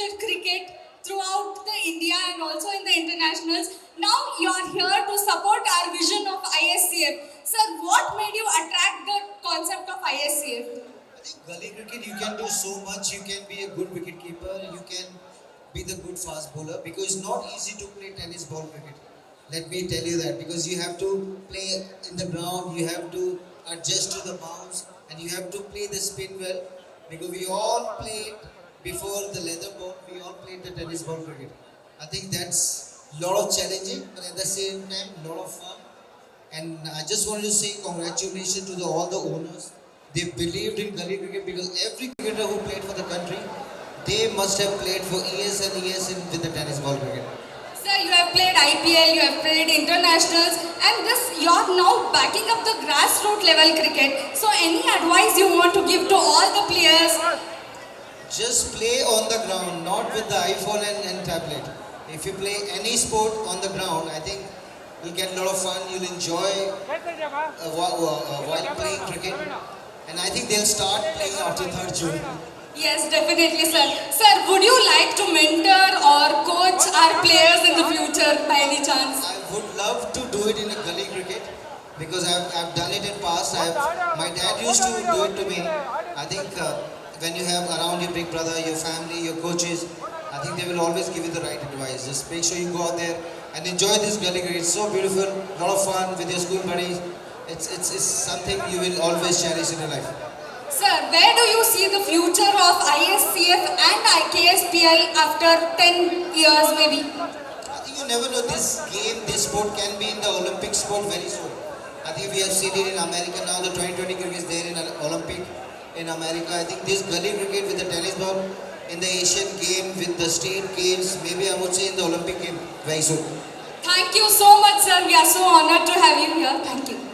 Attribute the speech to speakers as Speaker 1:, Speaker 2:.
Speaker 1: future cricket throughout the India and also in the internationals. Now you are here to support our vision of ISCF. Sir, what made you attract the concept of ISCF?
Speaker 2: I think gully cricket you can do so much. You can be a good wicket keeper. You can be the good fast bowler because it's not easy to play tennis ball cricket. Let me tell you that because you have to play in the ground. You have to adjust to the bounce and you have to play the spin well because we all played before the leather ball. We all played the tennis ball cricket. I think that's a lot of challenging, but at the same time, a lot of fun. And I just wanted to say congratulations to all the owners. They believed in gully cricket because every cricketer who played for the country, they must have played for years and years with the tennis ball cricket.
Speaker 1: Sir, you have played IPL, you have played internationals, and this you are now backing up the grassroots level cricket. So, any advice you want to give to all the players?
Speaker 2: Just play on the ground, not with the iPhone and tablet. If you play any sport on the ground, I think you'll get a lot of fun. You'll enjoy while playing cricket, and I think they'll start playing after 3rd June.
Speaker 1: Yes, definitely, sir. Sir, would you like to mentor or coach our players in the future by any chance?
Speaker 2: I would love to do it in a gully cricket because I've done it in past. My dad used to do it to me. I think when you have around your big brother, your family, your coaches, I think they will always give you the right advice. Just make sure you go out there and enjoy this gully cricket. It's so beautiful, a lot of fun with your school buddies. It's something you will always cherish in your life.
Speaker 1: Sir, where do you see the future of ISCF and IKSPL after 10 years maybe?
Speaker 2: I think you never know this game, this sport can be in the Olympic sport very soon. I think we have seen it in America now, the 2020 cricket is there in an Olympic in America. I think this gully cricket with the tennis ball in the Asian game, with the state games, maybe I would say in the Olympic game very soon.
Speaker 1: Thank you so much, sir. We are so honored to have you here. Thank you.